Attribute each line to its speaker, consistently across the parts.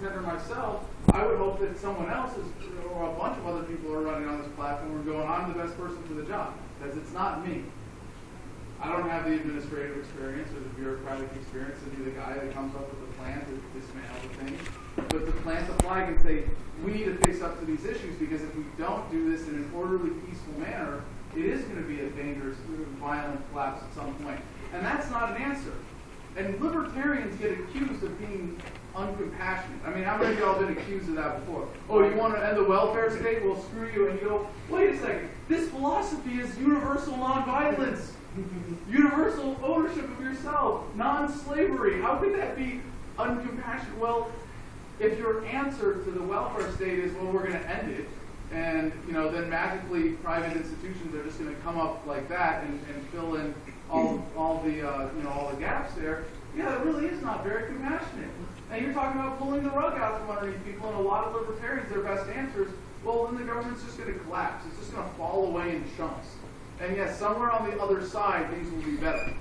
Speaker 1: contender myself, I would hope that someone else is, or a bunch of other people are running on this platform and going, I'm the best person for the job, because it's not me. I don't have the administrative experience or the bureaucratic experience to be the guy that comes up with a plan to dismantle the thing. But to plant the flag and say, we need to face up to these issues, because if we don't do this in an orderly, peaceful manner, it is going to be a dangerous, violent collapse at some point. And that's not an answer. And libertarians get accused of being uncompassionate. I mean, how many of y'all been accused of that before? Oh, you want to end the welfare state? Well, screw you. And you go, wait a second. This philosophy is universal nonviolence, universal ownership of yourself, non-slavery. How could that be uncompassionate? Well, if your answer to the welfare state is, well, we're going to end it, and then magically private institutions are just going to come up like that and fill in all the gaps there. Yeah, it really is not very compassionate. And you're talking about pulling the rug out from underneath people, and a lot of libertarians, their best answers, well, then the government's just going to collapse. It's just going to fall away in chunks. And yes, somewhere on the other side, things will be better.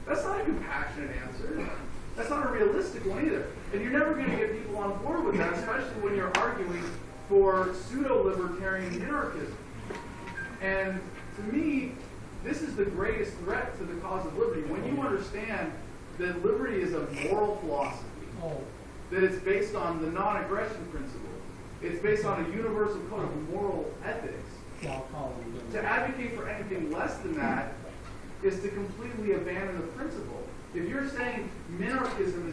Speaker 1: That's not a compassionate answer. That's not a realistic one either. And you're never going to get people on board with that, especially when you're arguing for pseudo-libertarian minarchism. And to me, this is the greatest threat to the cause of liberty. When you understand that liberty is a moral philosophy, that it's based on the non-aggression principle, it's based on a universal code of moral ethics. To advocate for anything less than that is to completely abandon the principle. If you're saying minarchism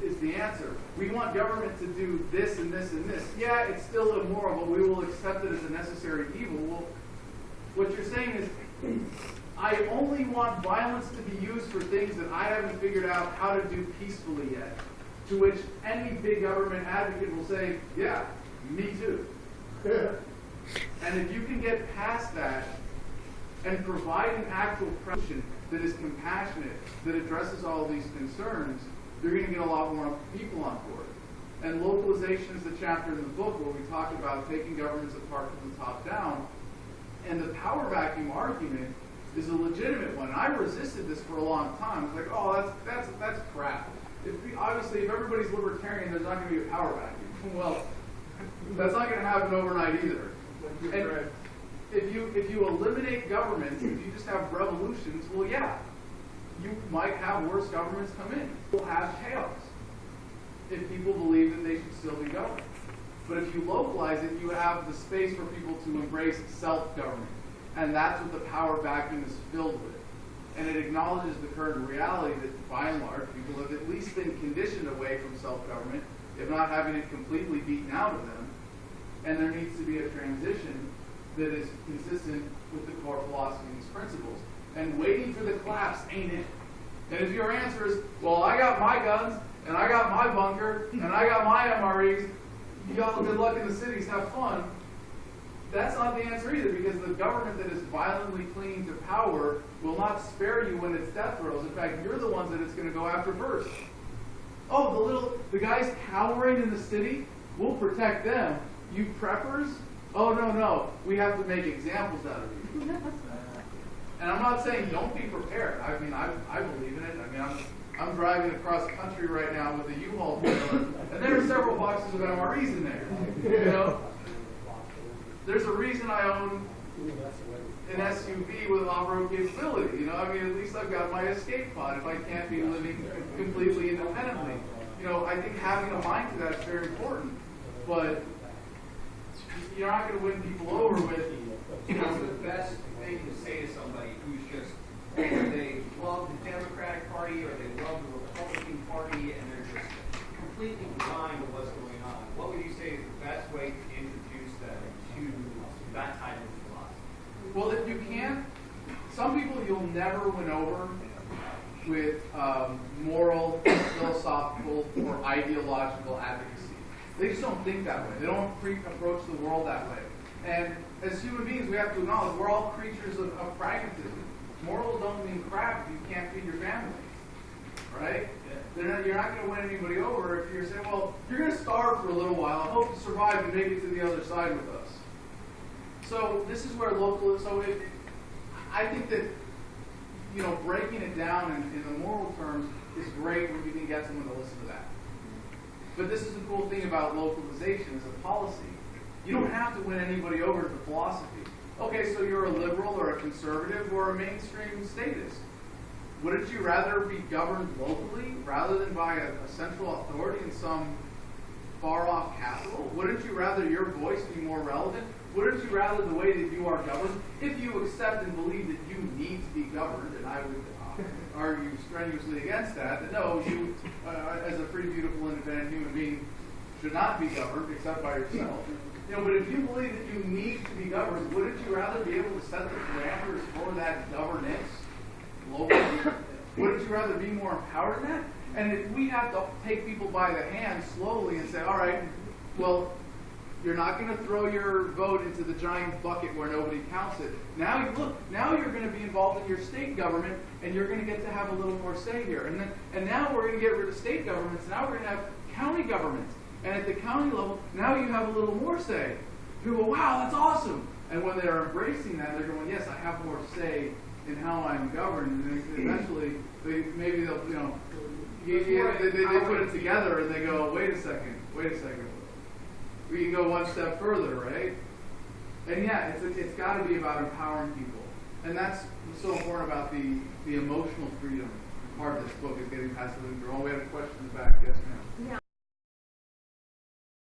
Speaker 1: is the answer, we want government to do this and this and this, yeah, it's still immoral, but we will accept it as a necessary evil. Well, what you're saying is, I only want violence to be used for things that I haven't figured out how to do peacefully yet. To which any big government advocate will say, yeah, me too. And if you can get past that and provide an actual proposition that is compassionate, that addresses all of these concerns, you're going to get a lot more people on board. And localization is the chapter in the book where we talk about taking governments apart from the top down. And the power vacuum argument is a legitimate one. I resisted this for a long time. It's like, oh, that's crap. Obviously, if everybody's libertarian, there's not going to be a power vacuum. Well, that's not going to happen overnight either. And if you eliminate government, if you just have revolutions, well, yeah, you might have worse governments come in. You'll have chaos if people believe that they should still be governed. But if you localize it, you have the space for people to embrace self-government. And that's what the power vacuum is filled with. And it acknowledges the current reality that, by and large, people have at least been conditioned away from self-government, if not having it completely beaten out of them. And there needs to be a transition that is consistent with the core philosophy and these principles. And waiting for the collapse ain't it. And if your answer is, well, I got my guns, and I got my bunker, and I got my MREs, y'all good luck in the cities, have fun. That's not the answer either, because the government that is violently clinging to power will not spare you when it's death throes. In fact, you're the ones that it's going to go after first. Oh, the guys cowering in the city, we'll protect them. You preppers? Oh, no, we have to make examples out of you. And I'm not saying don't be prepared. I mean, I believe in it. I mean, I'm driving across the country right now with a U-Haul trailer, and there are several boxes of MREs in there. There's a reason I own an SUV with off-road capability. I mean, at least I've got my escape pod if I can't be living completely independently. I think having a mind to that is very important. But you're not going to win people over with.
Speaker 2: What's the best thing to say to somebody who's just, they love the Democratic Party or they love the Republican Party and they're just completely blind to what's going on? What would you say is the best way to introduce them to that type of philosophy?
Speaker 1: Well, if you can't, some people you'll never win over with moral, philosophical, or ideological advocacy. They just don't think that way. They don't approach the world that way. And as human beings, we have to acknowledge we're all creatures of pragmatism. Morals don't mean crap if you can't feed your family, right? You're not going to win anybody over if you're saying, well, you're going to starve for a little while. I hope to survive and make it to the other side with us. So this is where I think that breaking it down in the moral terms is great when you can get someone to listen to that. But this is the cool thing about localization as a policy. You don't have to win anybody over to philosophy. Okay, so you're a liberal or a conservative or a mainstream statist. Wouldn't you rather be governed locally rather than by a central authority in some far-off capital? Wouldn't you rather your voice be more relevant? Wouldn't you rather the way that you are governed, if you accept and believe that you need to be governed, and I would argue strenuously against that, that no, you, as a free, beautiful, independent human being, should not be governed except by yourself. But if you believe that you need to be governed, wouldn't you rather be able to set the parameters for that governance locally? Wouldn't you rather be more empowered in that? And if we have to take people by the hand slowly and say, all right, well, you're not going to throw your vote into the giant bucket where nobody counts it. Now you're going to be involved in your state government, and you're going to get to have a little more say here. And now we're going to get rid of state governments. Now we're going to have county governments. And at the county level, now you have a little more say. People go, wow, that's awesome. And when they're embracing that, they're going, yes, I have more say in how I'm governed. And eventually, maybe they'll, they put it together and they go, wait a second. We can go one step further, right? And yeah, it's got to be about empowering people. And that's what's so important about the emotional freedom part of this book is getting past the living. Oh, we have a question in the back. Yes, ma'am.
Speaker 3: Yeah.